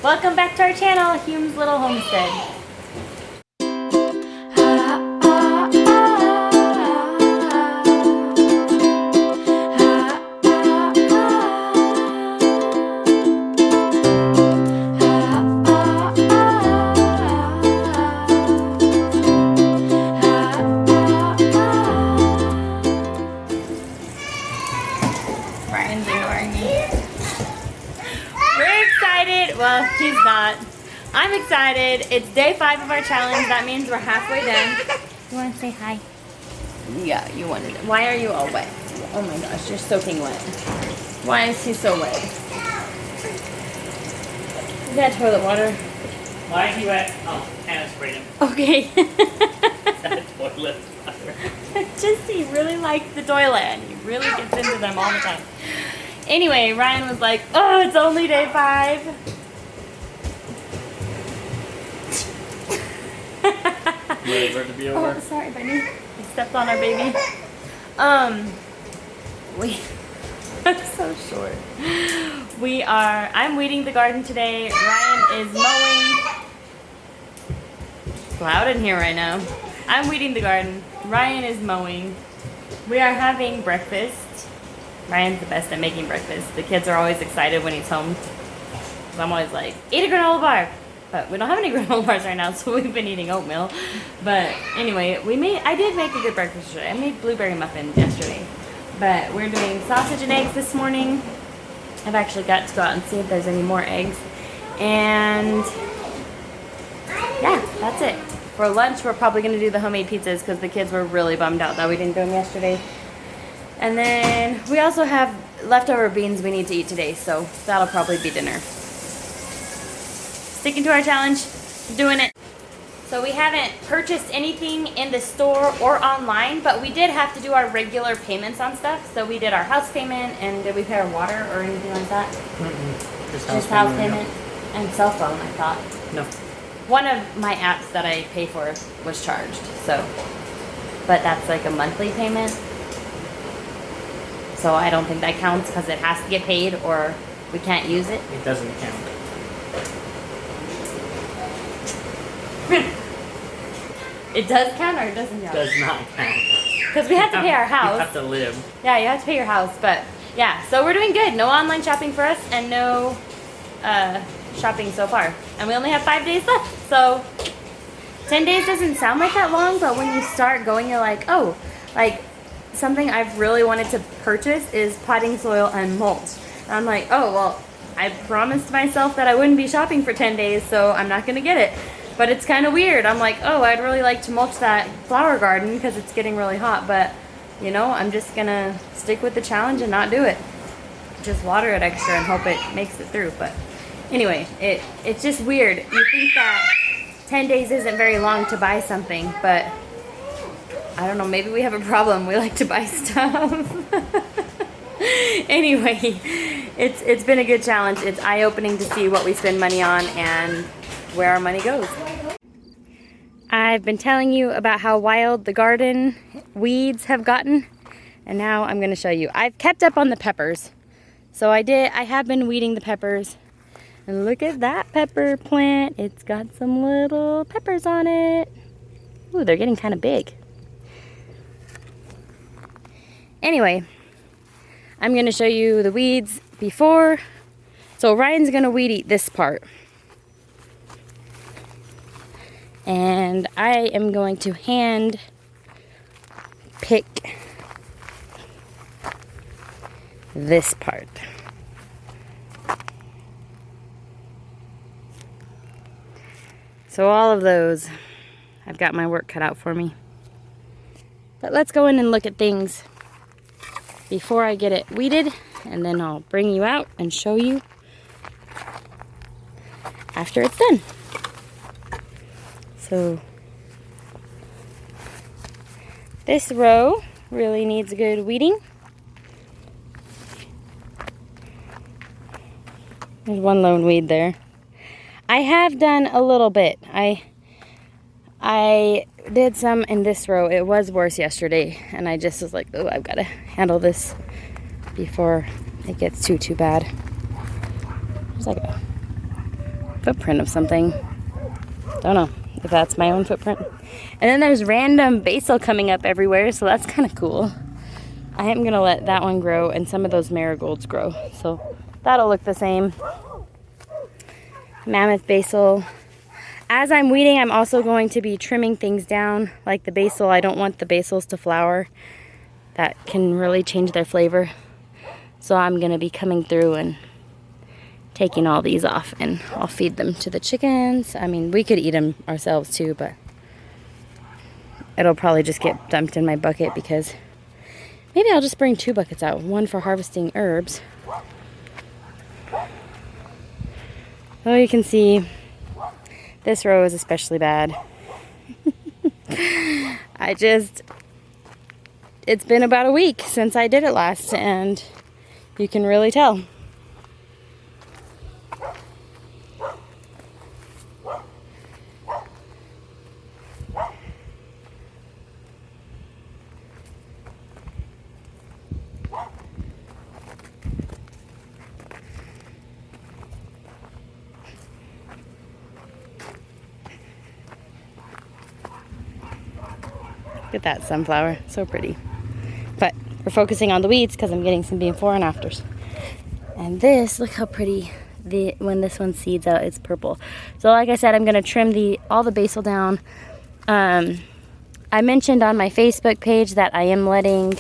Welcome back to our channel, Hume's Little Homestead. Brian's ignoring me. We're excited. Well, he's not. I'm excited. It's day 5 of our challenge. That means we're halfway done. You want to say hi? Yeah, you wanted it. Why are you all wet? Oh my gosh, you're soaking wet. Why is he so wet? Is that toilet water? Why is he wet? Oh, Hannah sprayed him. Okay. That toilet water. Just, he really likes the toilet and he really gets into them all the time. Anyway, Ryan was like, oh, it's only day 5. Ready for it to be over? Oh, sorry, Bunny. I stepped on our baby. I'm so short. I'm weeding the garden today. Ryan is mowing. It's loud in here right now. I'm weeding the garden. Ryan is mowing. We are having breakfast. Ryan's the best at making breakfast. The kids are always excited when he's home. So I'm always like, eat a granola bar. But we don't have any granola bars right now, so we've been eating oatmeal. But anyway, I did make a good breakfast today. I made blueberry muffins yesterday. But we're doing sausage and eggs this morning. I've actually got to go out and see if there's any more eggs. And yeah, that's it. For lunch, we're probably going to do the homemade pizzas because the kids were really bummed out that we didn't do them yesterday. And then we also have leftover beans we need to eat today, so that'll probably be dinner. Sticking to our challenge, doing it. So we haven't purchased anything in the store or online, but we did have to do our regular payments on stuff. So we did our house payment, and did we pay our water or anything like that? Mm-mm. Just house payment and cell phone, I thought. No. One of my apps that I pay for was charged, so. But that's like a monthly payment. So I don't think that counts because it has to get paid or we can't use it. It doesn't count. It does count or it doesn't count? It does not count. Because we have to pay our house. You have to live. Yeah, you have to pay your house. But yeah, so we're doing good. No online shopping for us and no shopping so far. And we only have 5 days left. So 10 days doesn't sound like that long, but when you start going, you're like, oh, like something I've really wanted to purchase is potting soil and mulch. And I'm like, oh, well, I promised myself that I wouldn't be shopping for 10 days, so I'm not going to get it. But it's kind of weird. I'm like, oh, I'd really like to mulch that flower garden because it's getting really hot. But, you know, I'm just going to stick with the challenge and not do it. Just water it extra and hope it makes it through. But anyway, it's just weird. You think that 10 days isn't very long to buy something, but I don't know, maybe we have a problem. We like to buy stuff. Anyway, it's been a good challenge. It's eye-opening to see what we spend money on and where our money goes. I've been telling you about how wild the garden weeds have gotten, and now I'm going to show you. I've kept up on the peppers. So I have been weeding the peppers. And look at that pepper plant. It's got some little peppers on it. Ooh, they're getting kind of big. Anyway, I'm going to show you the weeds before. So Ryan's going to weed eat this part. And I am going to hand pick this part. So all of those, I've got my work cut out for me. But let's go in and look at things before I get it weeded, and then I'll bring you out and show you after it's done. So this row really needs good weeding. There's one lone weed there. I have done a little bit. I did some in this row. It was worse yesterday, and I just was like, oh, I've got to handle this before it gets too bad. There's like a footprint of something. Don't know if that's my own footprint. And then there's random basil coming up everywhere, so that's kind of cool. I am gonna let that one grow and some of those marigolds grow, so that'll look the same. Mammoth basil. As I'm weeding, I'm also going to be trimming things down, like the basil. I don't want the basils to flower. That can really change their flavor. So I'm gonna be coming through and taking all these off, and I'll feed them to the chickens. I mean, we could eat them ourselves too, but it'll probably just get dumped in my bucket, because maybe I'll just bring 2 buckets out, one for harvesting herbs. Oh, you can see this row is especially bad. It's been about a week since I did it last, and you can really tell. Look at that sunflower, so pretty. But we're focusing on the weeds because I'm getting some before and afters. And this, look how pretty when this one seeds out, it's purple. So like I said, I'm gonna trim all the basil down. I mentioned on my Facebook page that I am letting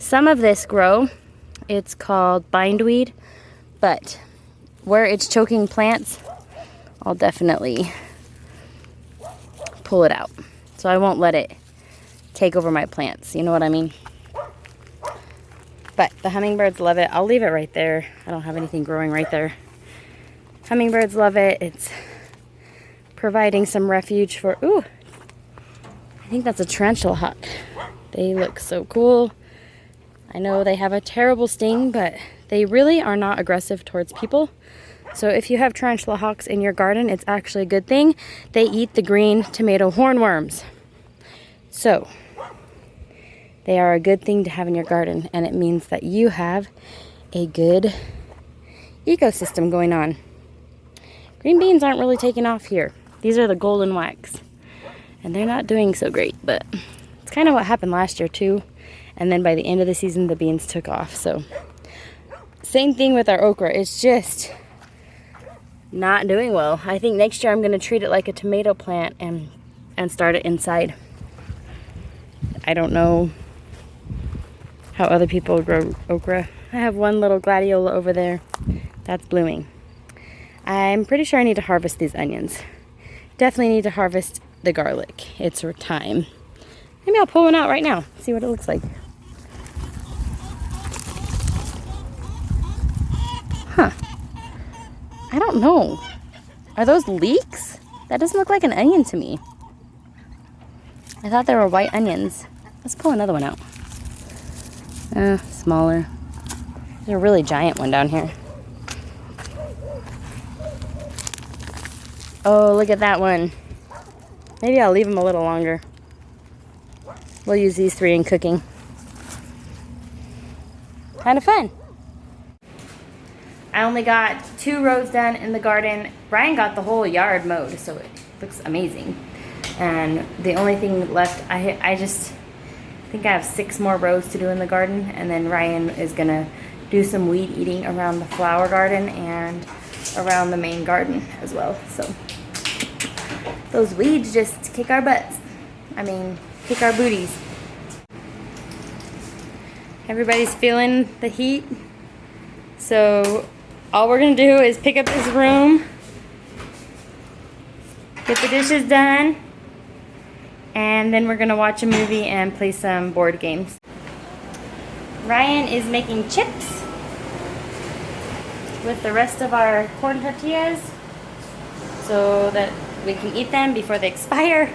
some of this grow. It's called bindweed, but where it's choking plants, I'll definitely pull it out. So I won't let it take over my plants, you know what I mean? But the hummingbirds love it. I'll leave it right there. I don't have anything growing right there. Hummingbirds love it. It's providing some refuge for, ooh, I think that's a tarantula hawk. They look so cool. I know they have a terrible sting, but they really are not aggressive towards people. So if you have tarantula hawks in your garden, it's actually a good thing. They eat the green tomato hornworms. So they are a good thing to have in your garden, and it means that you have a good ecosystem going on. Green beans aren't really taking off here. These are the golden wax, and they're not doing so great, but it's kind of what happened last year too. And then by the end of the season, the beans took off. So same thing with our okra. It's just not doing well. I think next year I'm going to treat it like a tomato plant and start it inside. I don't know how other people grow okra. I have one little gladiola over there that's blooming. I'm pretty sure I need to harvest these onions. Definitely need to harvest the garlic. It's time. Maybe I'll pull one out right now, see what it looks like. Huh. I don't know. Are those leeks? That doesn't look like an onion to me. I thought they were white onions. Let's pull another one out. Smaller. There's a really giant one down here. Oh, look at that one. Maybe I'll leave them a little longer. We'll use these 3 in cooking. Kind of fun. I only got 2 rows done in the garden. Ryan got the whole yard mowed, so it looks amazing. And the only thing left, I just think I have 6 more rows to do in the garden, and then Ryan is gonna do some weed eating around the flower garden and around the main garden as well. So those weeds just kick our butts. I mean, kick our booties. Everybody's feeling the heat. So all we're gonna do is pick up this room, get the dishes done, and then we're gonna watch a movie and play some board games. Ryan is making chips with the rest of our corn tortillas so that we can eat them before they expire.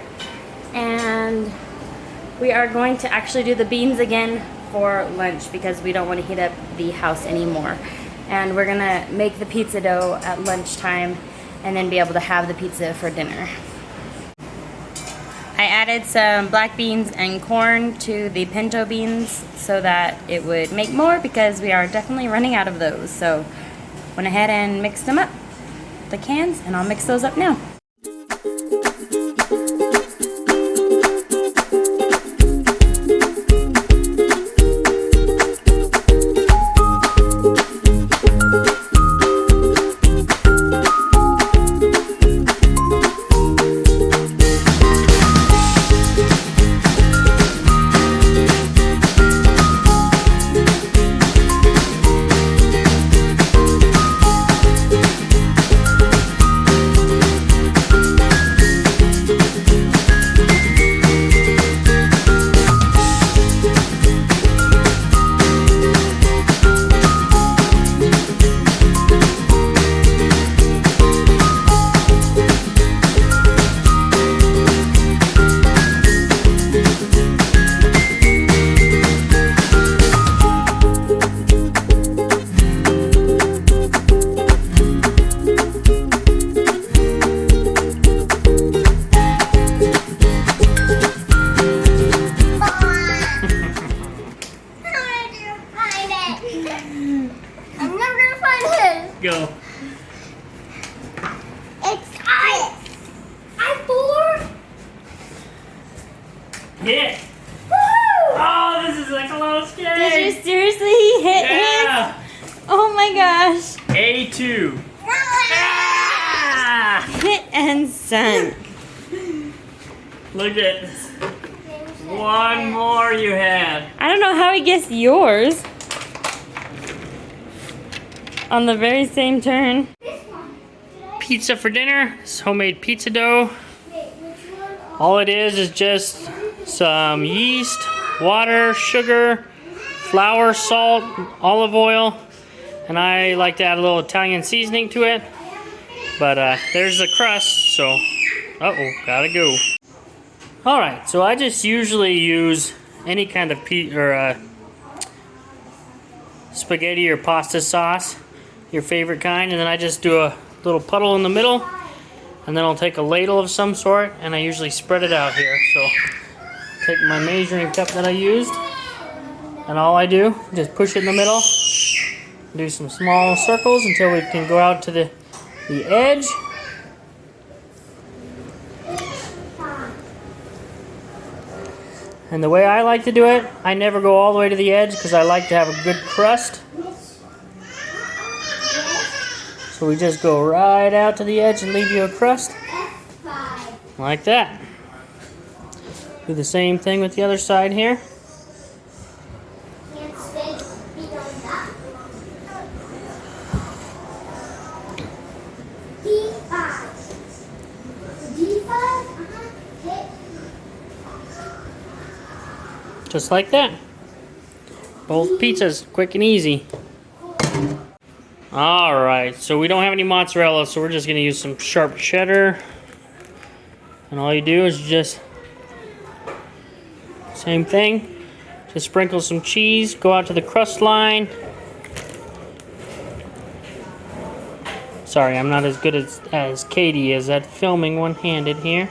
And we are going to actually do the beans again for lunch because we don't want to heat up the house anymore. And we're gonna make the pizza dough at lunchtime and then be able to have the pizza for dinner. I added some black beans and corn to the pinto beans so that it would make more because we are definitely running out of those. So went ahead and mixed them up. the cans, and I'll mix those up now. Go. It's I'm bored. Hit. Woo! Oh, this is a close game. Did you seriously hit Yeah. his? Oh my gosh. A2. Ah! Hit and sunk. Look at one more you had. I don't know how he guessed yours. On the very same turn. This one. Pizza for dinner. It's homemade pizza dough. Wait, which one? All it is just some yeast, water, sugar, flour, salt, olive oil, and I like to add a little Italian seasoning to it. But there's the crust, so gotta go. All right, so I just usually use any kind of spaghetti or pasta sauce, your favorite kind, and then I just do a little puddle in the middle, and then I'll take a ladle of some sort, and I usually spread it out here. So take my measuring cup that I used, and all I do, just push it in the middle, do some small circles until we can go out to the edge. And the way I like to do it, I never go all the way to the edge because I like to have a good crust. So we just go right out to the edge and leave you a crust. Like that. Do the same thing with the other side here. Just like that. Both pizzas, quick and easy. Alright, so we don't have any mozzarella, so we're just going to use some sharp cheddar. And all you do is just, same thing, just sprinkle some cheese, go out to the crust line. Sorry, I'm not as good as Katie is at filming one-handed here.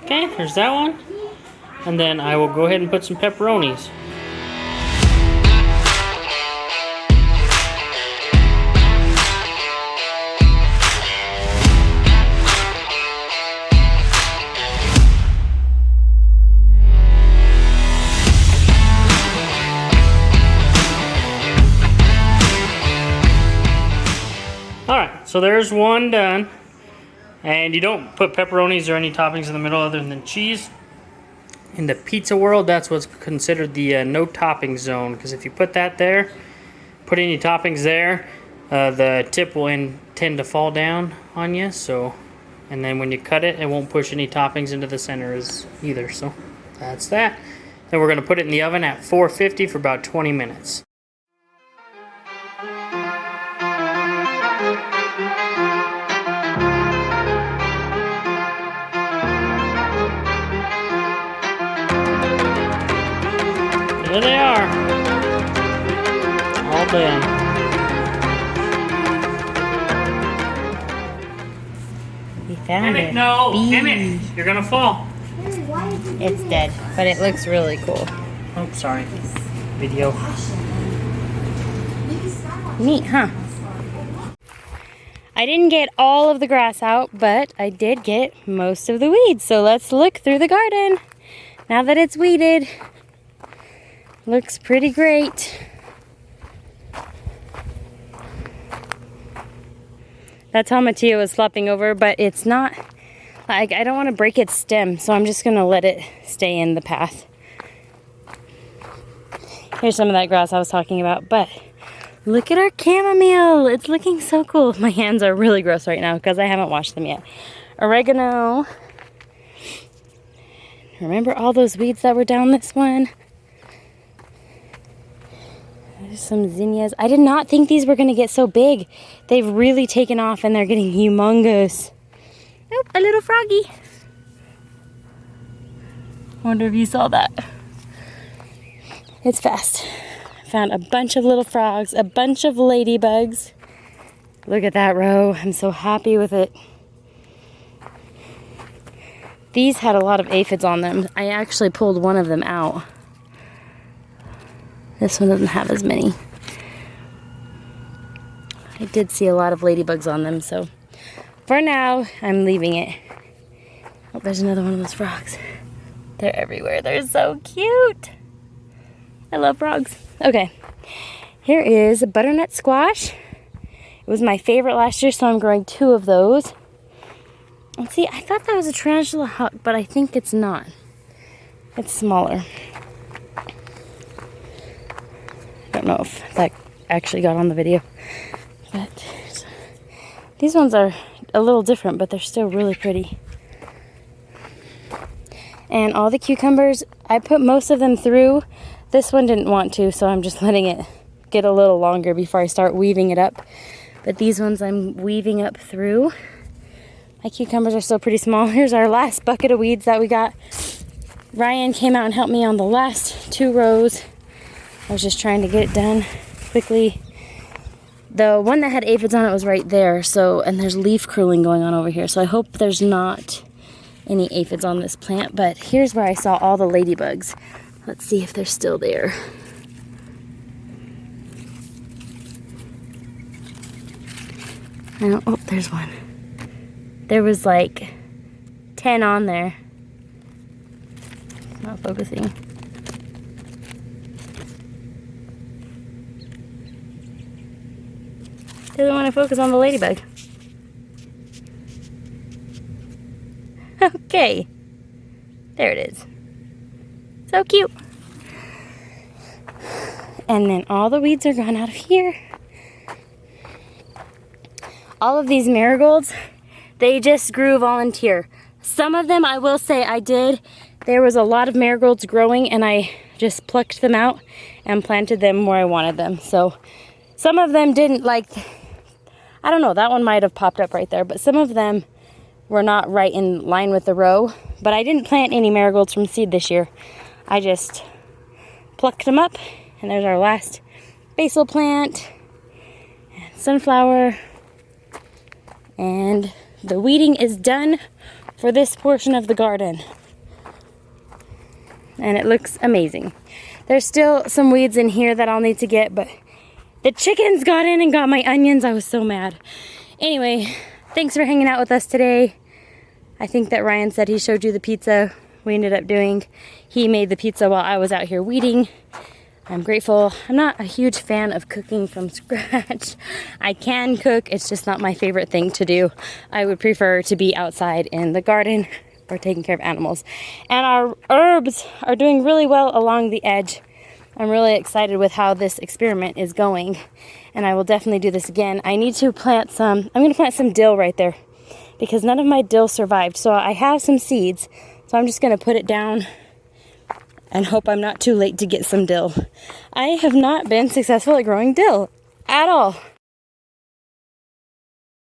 Okay, there's that one. And then I will go ahead and put some pepperonis. Alright, so there's one done. And you don't put pepperonis or any toppings in the middle other than cheese. In the pizza world, that's what's considered the no topping zone. Because if you put that there, put any toppings there, the tip will tend to fall down on you. So, and then when you cut it, it won't push any toppings into the center either. So that's that. Then we're going to put it in the oven at 450 for about 20 minutes. There they are. All done. We found Emmett, it. no! Bee. Emmett, you're gonna fall. It's dead, but it looks really cool. Oh, sorry. Video. Neat, huh? I didn't get all of the grass out, but I did get most of the weeds. So let's look through the garden. Now that it's weeded, looks pretty great. That's how Mattia was flopping over, but it's not, like, I don't want to break its stem, so I'm just gonna let it stay in the path. Here's some of that grass I was talking about, but look at our chamomile. It's looking so cool. My hands are really gross right now because I haven't washed them yet. Oregano. Remember all those weeds that were down this one? There's some zinnias. I did not think these were going to get so big. They've really taken off and they're getting humongous. Oh, a little froggy. Wonder if you saw that. It's fast. I found a bunch of little frogs, a bunch of ladybugs. Look at that row. I'm so happy with it. These had a lot of aphids on them. I actually pulled one of them out. This one doesn't have as many. I did see a lot of ladybugs on them, so for now, I'm leaving it. Oh, there's another one of those frogs. They're everywhere. They're so cute. I love frogs. Okay, here is a butternut squash. It was my favorite last year, so I'm growing 2 of those. And see, I thought that was a tarantula hawk, but I think it's not. It's smaller. I don't know if that actually got on the video. But these ones are a little different, but they're still really pretty. And all the cucumbers, I put most of them through. This one didn't want to, so I'm just letting it get a little longer before I start weaving it up. But these ones I'm weaving up through. My cucumbers are still pretty small. Here's our last bucket of weeds that we got. Ryan came out and helped me on the last 2 rows. I was just trying to get it done quickly. The one that had aphids on it was right there, so, and there's leaf curling going on over here, so I hope there's not any aphids on this plant. But here's where I saw all the ladybugs. Let's see if they're still there. Oh, there's one. There was like 10 on there. It's not focusing. Doesn't want to focus on the ladybug. Okay. There it is. So cute. And then all the weeds are gone out of here. All of these marigolds, they just grew volunteer. Some of them, I will say, I did. There was a lot of marigolds growing and I just plucked them out and planted them where I wanted them. So some of them didn't, like, I don't know, that one might have popped up right there, but some of them were not right in line with the row. But I didn't plant any marigolds from seed this year. I just plucked them up, and there's our last basil plant, and sunflower, and the weeding is done for this portion of the garden. And it looks amazing. There's still some weeds in here that I'll need to get, but the chickens got in and got my onions. I was so mad. Anyway, thanks for hanging out with us today. I think that Ryan said he showed you the pizza we ended up doing. He made the pizza while I was out here weeding. I'm grateful. I'm not a huge fan of cooking from scratch. I can cook, it's just not my favorite thing to do. I would prefer to be outside in the garden or taking care of animals. And our herbs are doing really well along the edge. I'm really excited with how this experiment is going, and I will definitely do this again. I need to plant some, I'm gonna plant some dill right there because none of my dill survived. So I have some seeds, so I'm just gonna put it down and hope I'm not too late to get some dill. I have not been successful at growing dill at all.